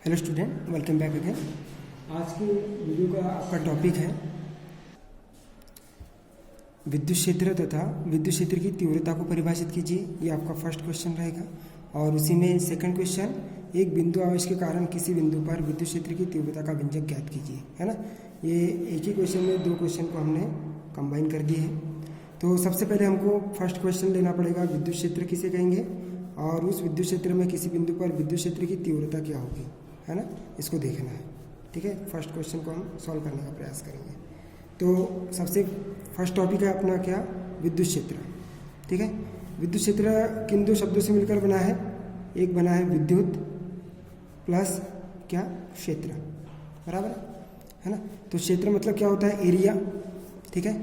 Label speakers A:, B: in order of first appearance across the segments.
A: Hello student, welcome back again. आज के video का आपका टॉपिक है विद्युत क्षेत्र तथा विद्युत क्षेत्र की तीव्रता को परिभाषित कीजिए। ये आपका फर्स्ट क्वेश्चन रहेगा। और उसी में सेकंड क्वेश्चन, एक बिंदु आवेश के कारण किसी बिंदु पर विद्युत क्षेत्र की तीव्रता का व्यंजक ज्ञात कीजिए, है ना। ये एक ही क्वेश्चन में दो क्वेश्चन को हमने कंबाइन कर दिए हैं। तो सबसे पहले हमको फर्स्ट क्वेश्चन लेना पड़ेगा, विद्युत क्षेत्र किसे कहेंगे और उस विद्युत क्षेत्र में किसी बिंदु पर विद्युत क्षेत्र की तीव्रता क्या होगी, है ना। इसको देखना है, ठीक है। फर्स्ट क्वेश्चन को हम सॉल्व करने का प्रयास करेंगे। तो सबसे फर्स्ट टॉपिक है अपना क्या, विद्युत क्षेत्र, ठीक है। विद्युत क्षेत्र किन दो शब्दों से मिलकर बना है, एक बना है विद्युत प्लस क्या, क्षेत्र, बराबर है ना। तो क्षेत्र मतलब क्या होता है, एरिया, ठीक है।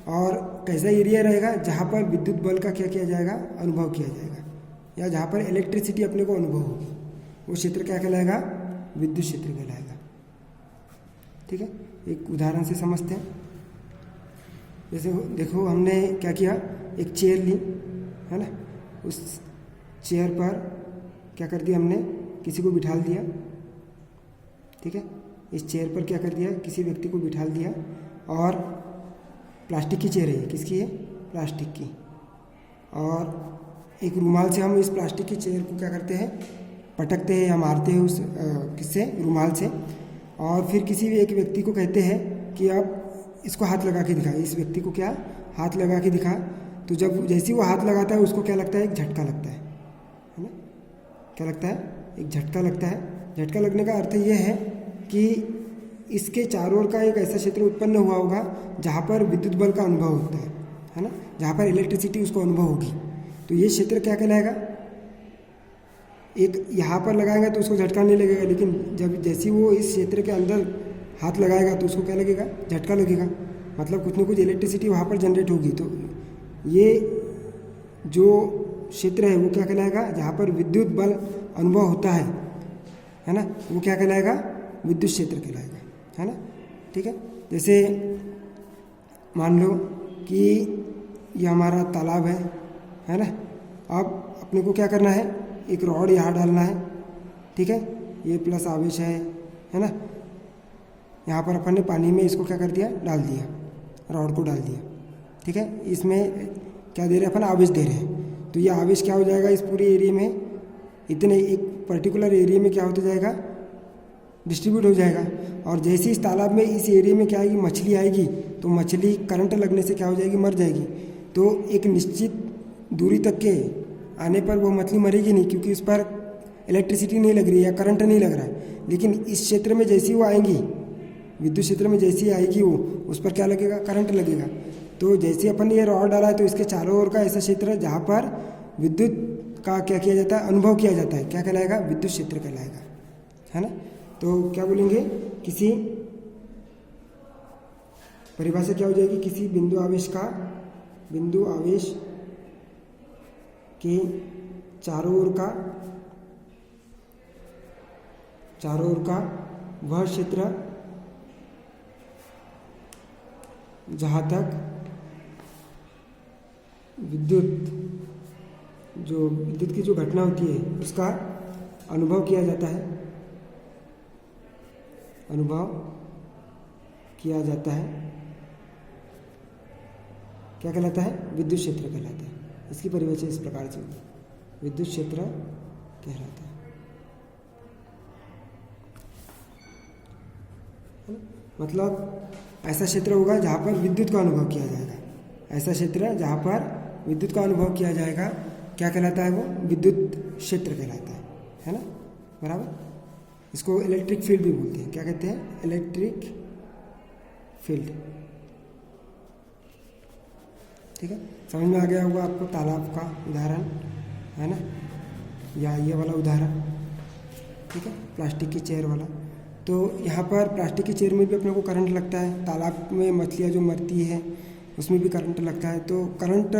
A: और कैसा एरिया रहेगा, जहाँ पर विद्युत बल का क्या किया जाएगा, अनुभव किया जाएगा, या जहाँ पर इलेक्ट्रिसिटी अपने को अनुभव होगी, वो क्षेत्र क्या कहलाएगा, विद्युत क्षेत्र कहलाएगा, ठीक है। एक उदाहरण से समझते हैं। जैसे देखो, हमने क्या किया, एक चेयर ली, है ना। उस चेयर पर क्या कर दिया, हमने किसी को बिठाल दिया, ठीक है। इस चेयर पर क्या कर दिया, किसी व्यक्ति को बिठाल दिया। और प्लास्टिक की चेयर है, किसकी है, प्लास्टिक की। और एक रुमाल से हम इस प्लास्टिक की चेयर को क्या करते हैं, पटकते हैं या मारते हैं उस किससे, रुमाल से। और फिर किसी भी एक व्यक्ति को कहते हैं कि आप इसको हाथ लगा के दिखा, इस व्यक्ति को क्या, हाथ लगा के दिखा। तो जब जैसे वो हाथ लगाता है, उसको क्या लगता है, एक झटका लगता है ना। क्या लगता है, एक झटका लगता है। झटका लगने का अर्थ ये है कि इसके चारों ओर का एक ऐसा क्षेत्र उत्पन्न हुआ होगा जहाँ पर विद्युत बल का अनुभव होता है ना, जहाँ पर इलेक्ट्रिसिटी उसको अनुभव होगी। तो ये क्षेत्र क्या कहलाएगा, एक यहाँ पर लगाएगा तो उसको झटका नहीं लगेगा, लेकिन जब जैसे वो इस क्षेत्र के अंदर हाथ लगाएगा तो उसको क्या लगेगा, झटका लगेगा। मतलब कुछ ना कुछ इलेक्ट्रिसिटी वहाँ पर जनरेट होगी। तो ये जो क्षेत्र है वो क्या कहलाएगा, जहाँ पर विद्युत बल अनुभव होता है ना, वो क्या कहलाएगा, विद्युत क्षेत्र कहलाएगा, है ना, ठीक है। जैसे मान लो कि ये हमारा तालाब है ना। अब अपने को क्या करना है, एक रॉड यहाँ डालना है, ठीक है। ये प्लस आवेश है ना। यहाँ पर अपन ने पानी में इसको क्या कर दिया, डाल दिया, रॉड को डाल दिया, ठीक है। इसमें क्या दे रहे हैं अपन, आवेश दे रहे हैं। तो ये आवेश क्या हो जाएगा, इस पूरे एरिया में, इतने एक पर्टिकुलर एरिया में क्या होता जाएगा, डिस्ट्रीब्यूट हो जाएगा। और जैसे इस तालाब में इस एरिया में क्या आएगी, मछली आएगी, तो मछली करंट लगने से क्या हो जाएगी, मर जाएगी। तो एक निश्चित दूरी तक के आने पर वो मछली मरेगी नहीं, क्योंकि उस पर इलेक्ट्रिसिटी नहीं लग रही है या करंट नहीं लग रहा है। लेकिन इस क्षेत्र में जैसी वो आएंगी, विद्युत क्षेत्र में जैसी आएगी वो, उस पर क्या लगेगा, करंट लगेगा। तो जैसे अपन ने ये रॉड डाला है, तो इसके चारों ओर का ऐसा क्षेत्र है जहाँ पर विद्युत का क्या किया जाता है, अनुभव किया जाता है, क्या कहलाएगा, विद्युत क्षेत्र कहलाएगा, है ना। तो क्या बोलेंगे, किसी परिभाषा क्या हो जाएगी, किसी बिंदु आवेश के चारों ओर का वह क्षेत्र जहाँ तक विद्युत की जो घटना होती है उसका अनुभव किया जाता है, क्या कहलाता है, विद्युत क्षेत्र कहलाता है। इसकी परिभाषा इस प्रकार से होगी, विद्युत क्षेत्र कहलाता है। मतलब ऐसा क्षेत्र होगा जहाँ पर विद्युत का अनुभव किया जाएगा, ऐसा क्षेत्र जहाँ पर विद्युत का अनुभव किया जाएगा, क्या कहलाता है, वो विद्युत क्षेत्र कहलाता है ना, बराबर। इसको इलेक्ट्रिक फील्ड भी बोलते हैं, क्या कहते हैं, इलेक्ट्रिक फील्ड, ठीक है। समझ में आ गया होगा आपको तालाब का उदाहरण, है ना, या ये वाला उदाहरण, ठीक है, प्लास्टिक की चेयर वाला। तो यहाँ पर प्लास्टिक की चेयर में भी अपने को करंट लगता है, तालाब में मछलियाँ जो मरती है उसमें भी करंट लगता है। तो करंट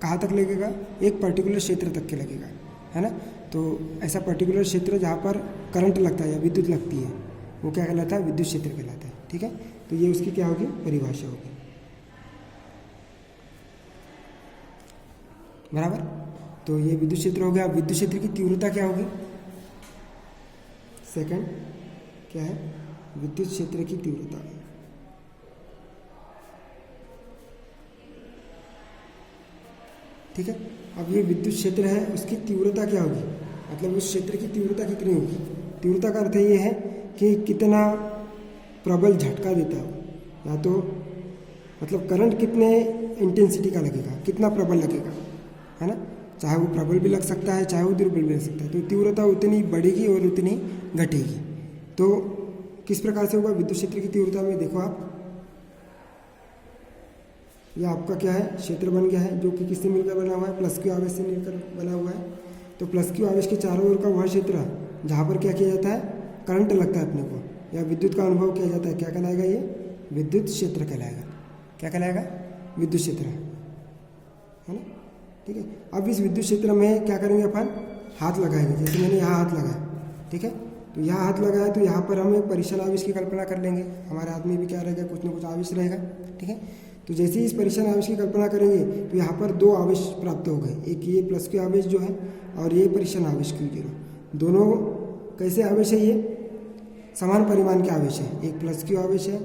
A: कहाँ तक लगेगा, एक पर्टिकुलर क्षेत्र तक के लगेगा, है ना। तो ऐसा पर्टिकुलर क्षेत्र जहाँ पर करंट लगता है या विद्युत लगती है, वो क्या कहलाता है, विद्युत क्षेत्र कहलाता है, ठीक है। तो ये उसकी क्या होगी, परिभाषा होगी, बराबर। तो ये विद्युत क्षेत्र हो गया। विद्युत क्षेत्र की तीव्रता क्या होगी, सेकंड क्या है, विद्युत क्षेत्र की तीव्रता। ठीक है, अब ये विद्युत क्षेत्र है, उसकी तीव्रता क्या होगी, मतलब उस क्षेत्र की तीव्रता कितनी होगी। तीव्रता का अर्थ ये है कि कितना प्रबल झटका देता है, या तो मतलब करंट कितने इंटेंसिटी का लगेगा, कितना प्रबल लगेगा, है ना। चाहे वो प्रबल भी लग सकता है, चाहे वो दुर्बल भी लग सकता है, तो तीव्रता उतनी बढ़ेगी और उतनी घटेगी। तो किस प्रकार से होगा विद्युत क्षेत्र की तीव्रता में, देखो आप, यह आपका क्या है, क्षेत्र बन गया है, जो कि किससे मिलकर बना हुआ है, प्लस क्यू आवेश से मिलकर बना हुआ है। तो प्लस क्यू आवेश के चारों ओर का वह क्षेत्र जहाँ पर क्या किया जाता है, करंट लगता है अपने को, या विद्युत का अनुभव किया जाता है, क्या कहलाएगा, ये विद्युत क्षेत्र कहलाएगा। क्या कहलाएगा, विद्युत क्षेत्र, है ना। ठीक है, अब इस विद्युत क्षेत्र में क्या करेंगे अपन, हाथ लगाएंगे। जैसे मैंने यहाँ हाथ लगाया, ठीक है, तो यहाँ हाथ लगाया, तो यहाँ पर हम एक परीक्षण आवेश की कल्पना कर लेंगे। हमारे हाथ में भी क्या रहेगा, कुछ ना कुछ आवेश रहेगा। ठीक है, तो जैसे ही इस परीक्षण आवेश की कल्पना करेंगे, तो यहाँ पर दो आवेश प्राप्त हो गए, एक ये प्लस क्यू आवेश जो है, और ये परीक्षण आवेश Q0। दोनों कैसे आवेश है, ये समान परिमाण के आवेश है, एक प्लस क्यू आवेश है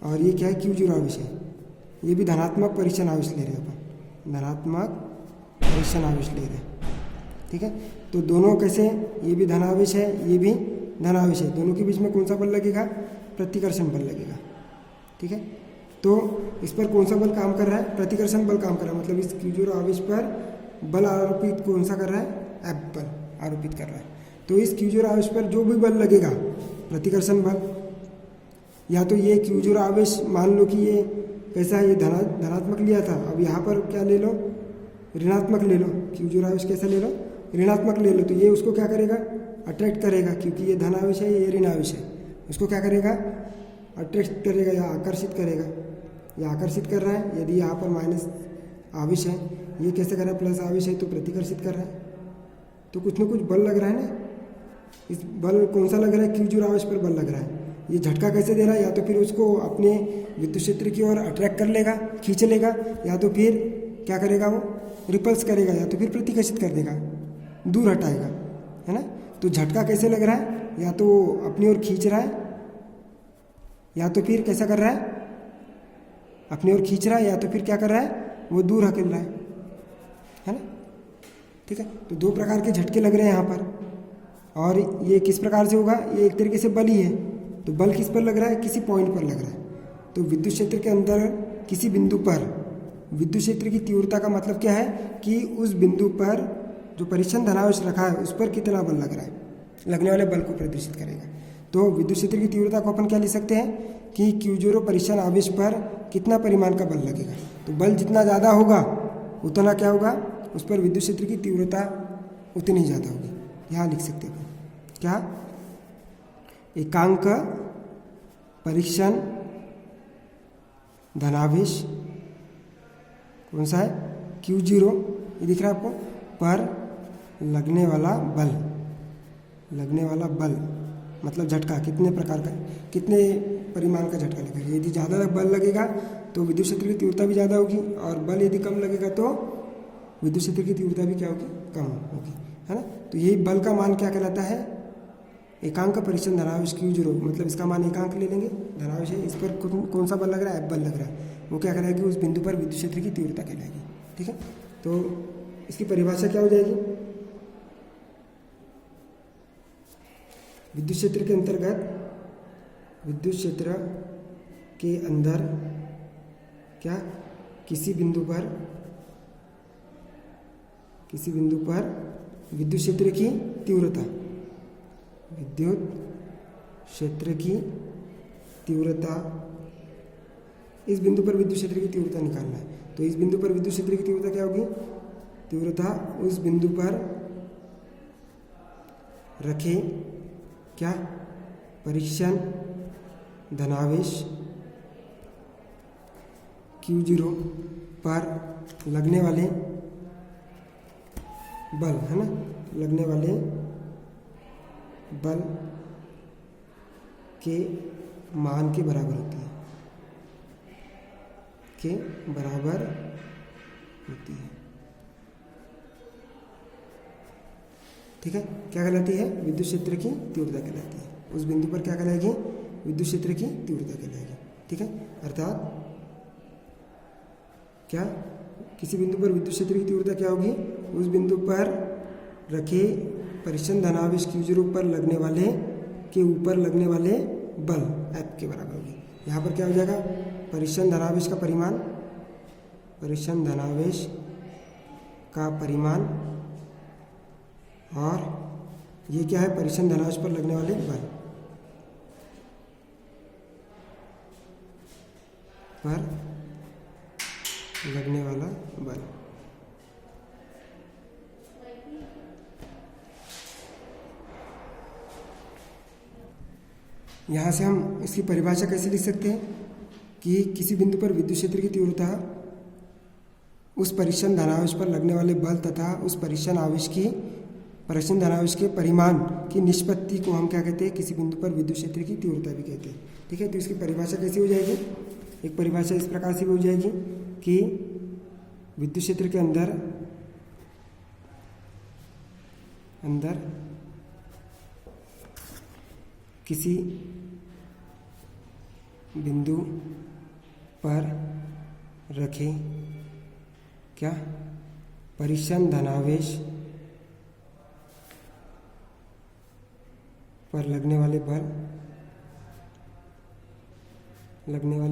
A: और ये क्या है, Q0 आवेश है। ये भी धनात्मक परीक्षण आवेश ले रहे हैं अपन, धनात्मक परीक्षण आवेश ले रहे हैं। ठीक है, तो दोनों कैसे, ये भी धन आवेश है, ये भी धन आवेश है, दोनों के बीच में कौन सा बल लगेगा, प्रतिकर्षण बल लगेगा। ठीक है, तो इस पर कौन सा बल काम कर रहा है, प्रतिकर्षण बल काम कर रहा है, मतलब इस Q0 आवेश पर बल आरोपित कौन सा कर रहा है, F बल आरोपित कर रहा है। तो इस Q0 आवेश पर जो भी बल लगेगा, प्रतिकर्षण बल, या तो ये Q0 आवेश मान लो कि ये कैसा है, ये धनात्मक लिया था, अब यहाँ पर क्या ले लो, ऋणात्मक ले लो। Q0 आवेश कैसा ले लो, ऋणात्मक ले लो, तो ये उसको क्या करेगा, अट्रैक्ट करेगा, क्योंकि ये धन आवेश है, ये ऋण आवेश है, उसको क्या करेगा, अट्रैक्ट करेगा या आकर्षित करेगा। या आकर्षित कर रहा है, यदि यहाँ पर माइनस आवेश है, ये कैसे कर रहा है, प्लस आवेश है, तो प्रतिकर्षित कर रहा है। तो कुछ ना कुछ बल लग रहा है ना, इस बल कौन सा लग रहा है, Q0 आवेश पर बल लग रहा है। ये झटका कैसे दे रहा है, या तो फिर उसको अपने विद्युत क्षेत्र की ओर अट्रैक्ट कर लेगा, खींच लेगा, या तो फिर क्या करेगा, वो रिपल्स करेगा, या तो फिर प्रतिकर्षित कर देगा, दूर हटाएगा, है ना। तो झटका कैसे लग रहा है, या तो अपनी ओर खींच रहा है, या तो फिर कैसा कर रहा है, अपनी ओर खींच रहा है, या तो फिर क्या कर रहा है, वो दूर हकेल रहा है ना। ठीक है, तो दो प्रकार के झटके लग रहे हैं यहाँ पर, और ये किस प्रकार से होगा, ये एक तरीके से बल ही है। तो बल किस पर लग रहा है, किसी पॉइंट पर लग रहा है। तो विद्युत क्षेत्र के अंदर किसी बिंदु पर विद्युत क्षेत्र की तीव्रता का मतलब क्या है, कि उस बिंदु पर जो परीक्षण धनावेश रखा है, उस पर कितना बल लग रहा है, लगने वाले बल को प्रदर्शित करेगा। तो विद्युत क्षेत्र की तीव्रता को अपन क्या लिख सकते हैं, कि Q0 परीक्षण आवेश पर कितना परिमाण का बल लगेगा। तो बल जितना ज़्यादा होगा, उतना क्या होगा, उस पर विद्युत क्षेत्र की तीव्रता उतनी ज़्यादा होगी। यहाँ लिख सकते हैं क्या, एकांक परीक्षण धनावेश कौन सा है, Q0, ये दिख रहा है आपको, पर लगने वाला बल, लगने वाला बल मतलब झटका कितने प्रकार का, कितने परिमाण का झटका लगेगा। यदि ज़्यादा बल लगेगा तो विद्युत क्षेत्र की तीव्रता भी ज़्यादा होगी, और बल यदि कम लगेगा तो विद्युत क्षेत्र की तीव्रता भी क्या होगी, कम होगी, है ना। तो यही बल का मान क्या कहलाता है, एकांक परीक्षण धनावेश Q0, मतलब इसका मान एकांक ले लेंगे, धनावेश है, इस पर कौन सा बल लग रहा है, F बल लग रहा है, वो क्या कहलाएगी, उस बिंदु पर विद्युत क्षेत्र की तीव्रता कहलाएगी। ठीक है, तो इसकी परिभाषा क्या हो जाएगी, विद्युत क्षेत्र के अंतर्गत, विद्युत क्षेत्र के अंदर क्या, किसी बिंदु पर विद्युत क्षेत्र की तीव्रता, विद्युत क्षेत्र की तीव्रता, इस बिंदु पर विद्युत क्षेत्र की तीव्रता निकालना है। तो इस बिंदु पर विद्युत क्षेत्र की तीव्रता क्या होगी, तीव्रता उस बिंदु पर रखे क्या, परीक्षण धनावेश Q0 पर लगने वाले बल, है ना, लगने वाले बल के मान के बराबर होती है, के बराबर होती है। ठीक है, क्या कहलाती है? विद्युत क्षेत्र की तीव्रता कहलाती है। उस बिंदु पर क्या कहलाएगी? विद्युत क्षेत्र की तीव्रता कहलाएगी। ठीक है, अर्थात क्या किसी बिंदु पर विद्युत क्षेत्र की तीव्रता क्या होगी? उस बिंदु पर रखे परिच्छन धनावेश Q0 पर लगने वाले के ऊपर लगने वाले बल F के बराबर होगी। यहाँ पर क्या हो जाएगा? परिच्छन धनावेश का परिमाण, परिच्छन धनावेश का परिमाण, और ये क्या है? परिच्छन धनावेश पर लगने वाले बल पर लगने वाला बल। यहाँ से हम इसकी परिभाषा कैसे लिख सकते हैं कि किसी बिंदु पर विद्युत क्षेत्र की तीव्रता उस परिच्छन धनावेश पर लगने वाले बल तथा उस परिच्छन धनावेश के परिमाण की निष्पत्ति को हम क्या कहते हैं? किसी बिंदु पर विद्युत क्षेत्र की तीव्रता भी कहते हैं। ठीक है, तो इसकी परिभाषा कैसी हो जाएगी? एक परिभाषा इस प्रकार से भी हो जाएगी कि विद्युत क्षेत्र के अंदर किसी बिंदु पर रखे क्या? परिच्छन धनावेश पर लगने वाले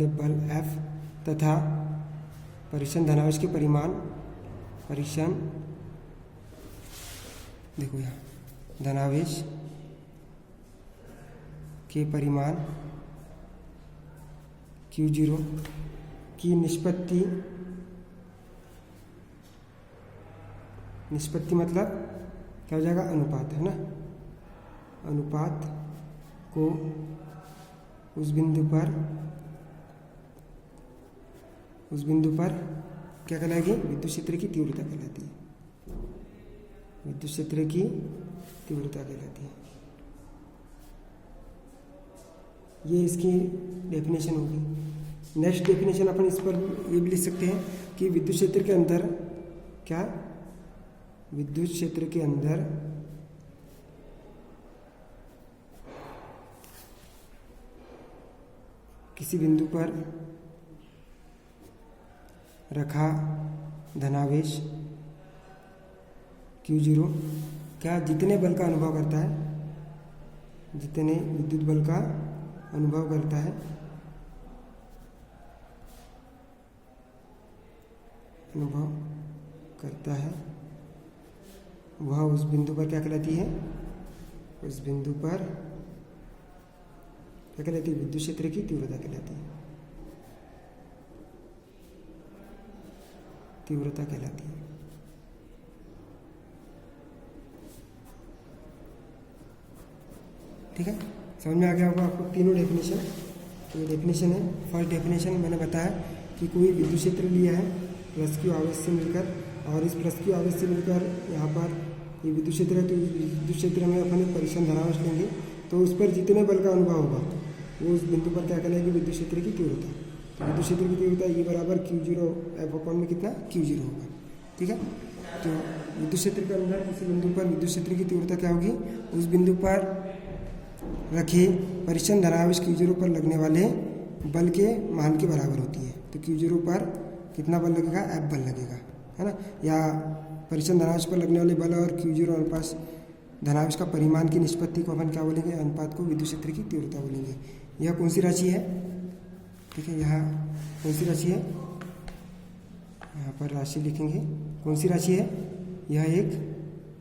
A: बल F तथा परिच्छन धनावेश के परिमाण, देखो यहाँ धनावेश के परिमाण Q0 की निष्पत्ति मतलब क्या हो जाएगा? अनुपात, है ना। अनुपात को उस बिंदु पर क्या कहलाएगी? विद्युत क्षेत्र की तीव्रता कहलाती है। विद्युत क्षेत्र की तीव्रता कहलाती है। ये इसकी डेफिनेशन होगी। नेक्स्ट डेफिनेशन अपन इस पर ये भी लिख सकते हैं कि विद्युत क्षेत्र के अंदर क्या? विद्युत क्षेत्र के अंदर किसी बिंदु पर रखा धनावेश Q0 क्या जितने बल का अनुभव करता है, जितने विद्युत बल का अनुभव करता है वह उस बिंदु पर क्या कहलाती है? उस बिंदु पर क्या कहलाती है? विद्युत क्षेत्र की तीव्रता कहलाती है। तीव्रता कहलाती है। ठीक है, समझ में आ गया होगा आपको तीनों डेफिनेशन। तो ये डेफिनेशन है। फर्स्ट डेफिनेशन मैंने बताया कि कोई विद्युत क्षेत्र लिया है प्लस क्यू आवेश से मिलकर, और इस प्लस क्यू आवेश से मिलकर यहाँ पर ये विद्युत क्षेत्र है, तो विद्युत क्षेत्र में अपन एक परिच्छन धनावेश लेंगे, तो उस पर जितने बल का अनुभव होगा वो उस बिंदु पर क्या कहलाएगी? विद्युत क्षेत्र की तीव्रता। तो विद्युत क्षेत्र की तीव्रता E बराबर Q0 F/, में कितना? Q0 होगा। ठीक है, तो विद्युत क्षेत्र के अंदर किसी बिंदु पर विद्युत क्षेत्र की तीव्रता क्या होगी? उस बिंदु पर रखे परिच्छन धनावेश Q0 पर लगने वाले बल के मान के बराबर होती है। तो Q0 पर कितना बल लगेगा? F बल लगेगा, है ना। या परिच्छन धनावेश पर लगने वाले बल और Q0 अनुपात धनावेश का परिमाण की निष्पत्ति को अपन क्या बोलेंगे? अनुपात को विद्युत क्षेत्र की तीव्रता बोलेंगे। यह कौन सी राशि है? ठीक है, यहाँ कौन सी राशि है? यहाँ पर राशि लिखेंगे। कौन सी राशि है? यह एक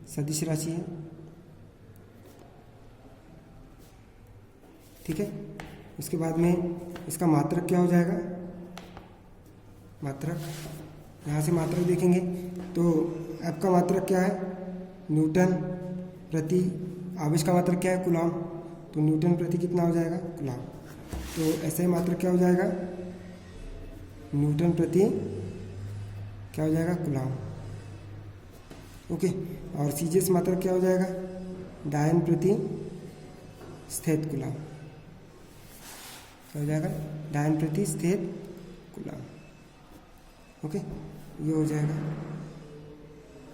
A: सदिश राशि है। ठीक है, उसके बाद में इसका मात्रक क्या हो जाएगा? मात्रक, यहाँ से मात्रक देखेंगे तो F का मात्रक क्या है? न्यूटन प्रति, आवेश का मात्रक क्या है? कूलॉम। तो न्यूटन प्रति कितना हो जाएगा? कूलॉम। तो ऐसा ही मात्रक क्या हो जाएगा? न्यूटन प्रति क्या हो जाएगा? कूलॉम। ओके, और सीजीएस मात्रक क्या हो जाएगा? डायन प्रति स्थित कूलॉम। क्या हो जाएगा? डायन प्रति स्थित कूलॉम। ओके, ये हो जाएगा,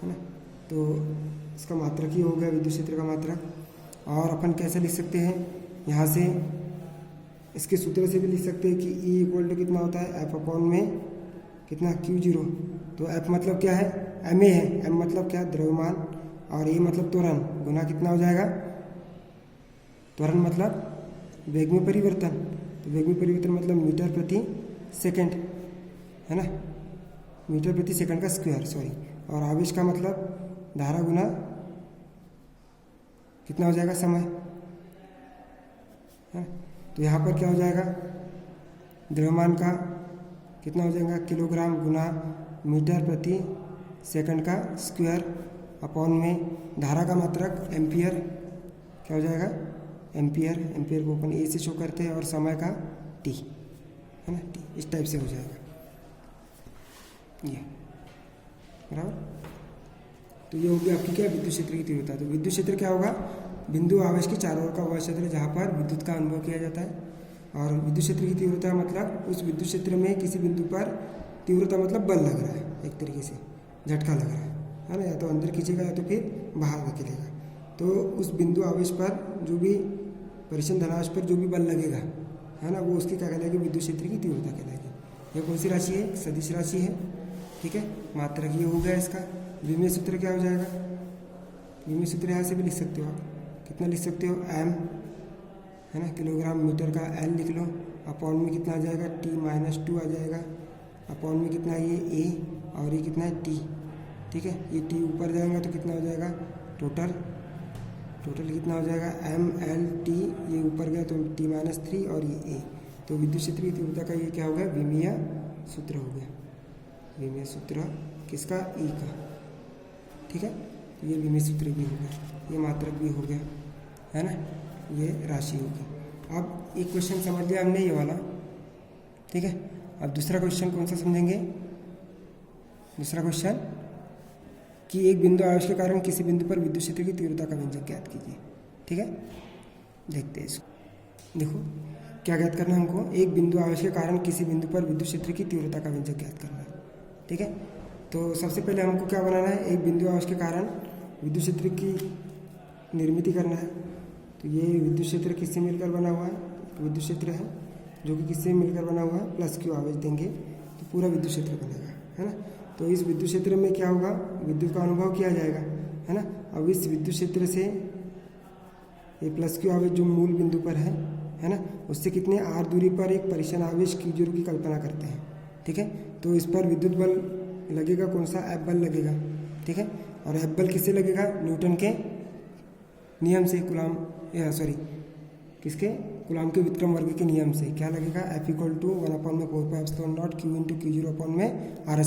A: है ना। तो इसका मात्रक ही हो गया विद्युत क्षेत्र का मात्रक। और अपन कैसे लिख सकते हैं, यहाँ से इसके सूत्र से भी लिख सकते हैं कि E इक्वल टू कितना होता है, F अपॉन में कितना Q0। तो F मतलब क्या है, ma है, m मतलब क्या, द्रव्यमान, और a मतलब त्वरण, गुना कितना हो जाएगा, त्वरण मतलब वेग में परिवर्तन। तो वेग में परिवर्तन मतलब मीटर प्रति सेकंड, है ना, मीटर प्रति सेकंड का स्क्वायर, सॉरी। और आवेश का मतलब धारा गुना कितना हो जाएगा, समय, है। तो यहाँ पर क्या हो जाएगा, द्रव्यमान का कितना हो जाएगा, किलोग्राम गुना मीटर प्रति सेकंड का स्क्वायर अपॉन में धारा का मात्रक एम्पियर, क्या हो जाएगा, एम्पियर। एम्पियर को अपन ए से शो करते हैं, और समय का टी, है ना, टी, इस टाइप से हो जाएगा ये, बराबर। तो ये होगी आपकी क्या, विद्युत क्षेत्र की तीव्रता। तो विद्युत क्षेत्र क्या होगा, बिंदु आवेश के चारों ओर का वह क्षेत्र जहाँ पर विद्युत का अनुभव किया जाता है। और विद्युत क्षेत्र की तीव्रता मतलब उस विद्युत क्षेत्र में किसी बिंदु पर तीव्रता मतलब बल लग रहा है, एक तरीके से झटका लग रहा है ना, या तो अंदर खींचेगा या तो फिर बाहर धकेलेगा। तो उस बिंदु आवेश पर जो भी परिचन्न धनावेश पर जो भी बल लगेगा, है ना, वो उसकी क्या कहलाएगी, विद्युत क्षेत्र की तीव्रता कहलाएगी। यह कौन सी राशि है, सदिश राशि है, ठीक है। मात्रक ये हो गया इसका। विमीय सूत्र क्या हो जाएगा, विमीय सूत्र यहाँ से भी लिख सकते हो आप, कितना लिख सकते हो, m, है ना, किलोग्राम मीटर का L लिख लो, अपॉन में कितना आ जाएगा, T-2 आ जाएगा, अपॉन में कितना है ये A, और ये कितना है T, ठीक है। ये T ऊपर जाएगा तो कितना हो जाएगा, टोटल कितना हो जाएगा, MLT, ये ऊपर गया तो T-3 और ये A। तो विद्युत क्षेत्र की तीव्रता का ये क्या हो गया, विमीय सूत्र हो गया, विमीय सूत्र किसका, E का, ठीक है। तो ये विमीय सूत्र भी हो गया, ये मात्रक भी हो गया, है ना, ये राशि होगी। अब एक क्वेश्चन समझ लिया हमने ये वाला, ठीक है। अब दूसरा क्वेश्चन कौन सा समझेंगे, दूसरा क्वेश्चन कि एक बिंदु आवेश के कारण किसी बिंदु पर विद्युत क्षेत्र की तीव्रता का व्यंजक ज्ञात कीजिए, ठीक है। देखते हैं इसको, देखो क्या ज्ञात करना है हमको, एक बिंदु आवेश के कारण किसी बिंदु पर विद्युत क्षेत्र की तीव्रता का व्यंजक ज्ञात करना है, ठीक है। तो सबसे पहले हमको क्या बनाना है, एक बिंदु आवेश के कारण विद्युत क्षेत्र की निर्मिति करना है। तो ये विद्युत क्षेत्र किससे मिलकर बना हुआ है, विद्युत क्षेत्र है जो कि किससे मिलकर बना हुआ है, प्लस क्यू आवेश देंगे तो पूरा विद्युत क्षेत्र बनेगा, है ना। तो इस विद्युत क्षेत्र में क्या होगा, विद्युत का अनुभव किया जाएगा, है ना। अब इस विद्युत क्षेत्र से ये प्लस क्यू आवेश जो मूल बिंदु पर है ना, उससे कितने r दूरी पर एक परिचन्न आवेश Q0 की कल्पना करते हैं, ठीक है। तो इस पर विद्युत बल लगेगा, कौन सा, F बल लगेगा, ठीक है। और F बल किससे लगेगा, न्यूटन के नियम से, कूलाम, सॉरी किसके, कूलाम के व्युत्क्रम वर्ग के नियम से क्या लगेगा, F equal to 1/4πε0 Q into Q0 upon में R²,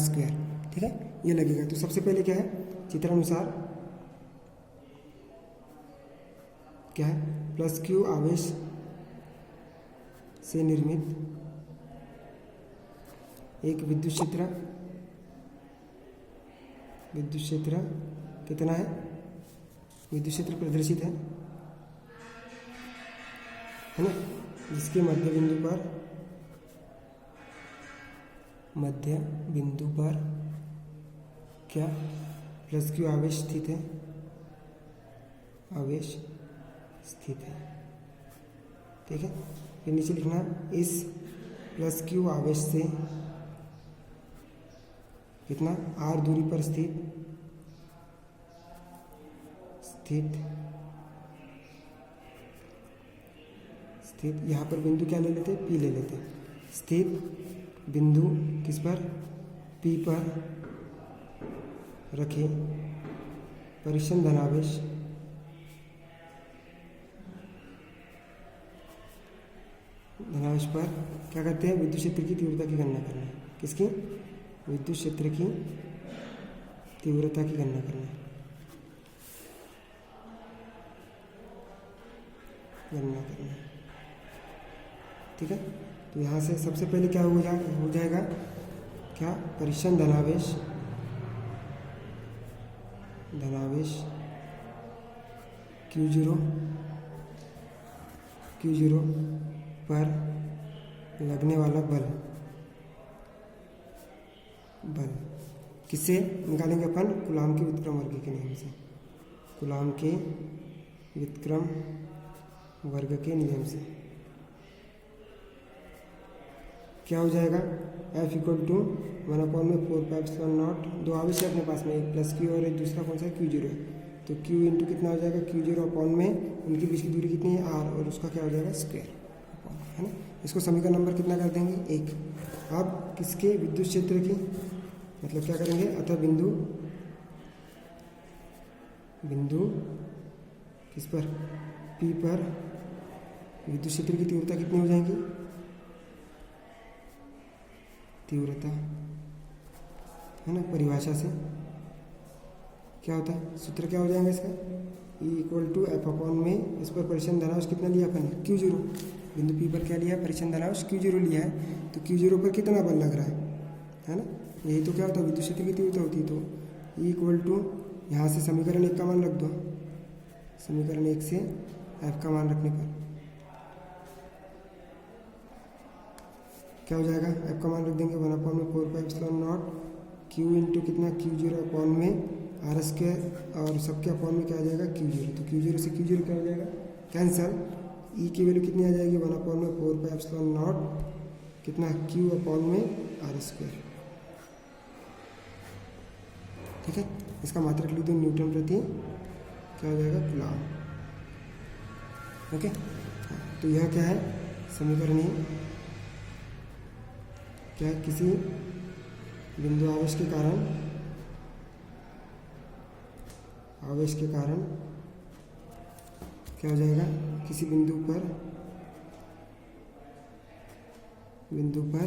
A: ठीक है, ये लगेगा। तो सबसे पहले क्या है, चित्रानुसार क्या है, प्लस क्यू आवेश से निर्मित एक विद्युत क्षेत्र कितना है, विद्युत क्षेत्र प्रदर्शित है ना, जिसके मध्य बिंदु पर क्या, प्लस क्यू आवेश स्थित है, ठीक है। फिर नीचे लिखना, इस प्लस क्यू आवेश से कितना, r दूरी पर स्थित यहाँ पर बिंदु क्या ले लेते, P ले लेते, स्थित बिंदु किस पर, P पर रखे परिचन्न धनावेश पर क्या करते हैं, विद्युत क्षेत्र की तीव्रता की गणना करना है, किसकी, विद्युत क्षेत्र की तीव्रता की गणना करना है, ठीक है। तो यहाँ से सबसे पहले क्या हो जाएगा क्या, परिचन्न धनावेश Q0 पर लगने वाला बल किससे निकालेंगे अपन, कूलाम के व्युत्क्रम वर्ग के नियम से, कूलॉम के व्युत्क्रम वर्ग के नियम से क्या हो जाएगा, F इक्वल टू 1/4πε0। दो आवेश है अपने पास में, एक प्लस क्यू और एक दूसरा कौन सा है Q0 है, तो Q इंटू कितना हो जाएगा Q0 अपॉन में उनके बीच की दूरी कितनी है R, और उसका क्या हो जाएगा स्क्वायर, है ना। इसको समीकरण नंबर कितना कर देंगे 1। अब किसके विद्युत क्षेत्र की, मतलब क्या करेंगे, अतः बिंदु किस पर, P पर विद्युत क्षेत्र की तीव्रता कितनी हो जाएगी, तीव्रता, है ना। परिभाषा से क्या होता है, सूत्र क्या हो जाएगा इसका, E equal to F upon में, इस पर परिचलन धनावेश कितना लिया अपन ने Q0, बिंदु P पर क्या लिया है, परिचलन धनावेश Q0 लिया है, तो Q0 पर कितना बल लग रहा है ना। यही तो क्या होता है, विद्युत क्षेत्र की तीव्रता होती है। तो E इक्वल टू, यहाँ से समीकरण 1 का मान रख दो, समीकरण 1 से F का मान रखने पर क्या हो जाएगा, F का मान रख देंगे 1/4πε0 Q इंटू कितना Q0 अपॉन में R स्क्वायर, और सबके अपॉन में क्या आ जाएगा Q0, तो Q0 से Q0 क्या हो जाएगा कैंसल, E की वैल्यू कितनी आ जाएगी 1/4πε0 कितना Q अपॉन में R स्क्वायर, ठीक है। इसका मात्रक लिख दो न्यूटन प्रति क्या हो जाएगा कूलॉम, ओके। तो यह क्या है समीकरण, क्या किसी बिंदु आवेश के कारण क्या हो जाएगा, किसी बिंदु पर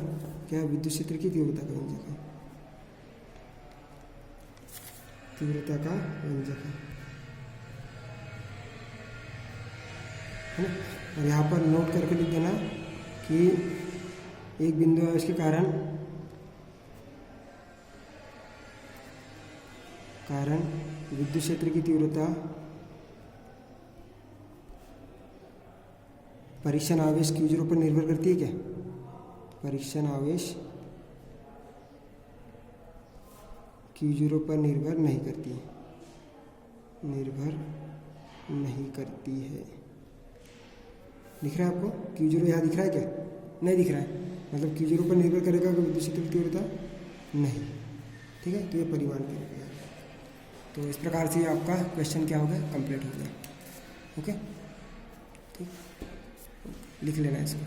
A: क्या विद्युत क्षेत्र की तीव्रता का व्यंजक है, तीव्रता का व्यंजक है ना। और यहाँ पर नोट करके लिख देना कि एक बिंदु आवेश के कारण विद्युत क्षेत्र की तीव्रता परीक्षण आवेश Q0 पर निर्भर करती है क्या, परीक्षण आवेश Q0 पर निर्भर नहीं करती है, दिख रहा है आपको Q0 यहाँ दिख रहा है क्या, नहीं दिख रहा है, मतलब Q0 पर निर्भर करेगा विद्युत क्षेत्र की तीव्रता नहीं, ठीक है। तो ये परिमाण करेगा। तो इस प्रकार से आपका क्वेश्चन क्या हो गया, कंप्लीट हो गया, ओके, ठीक, लिख लेना इसको।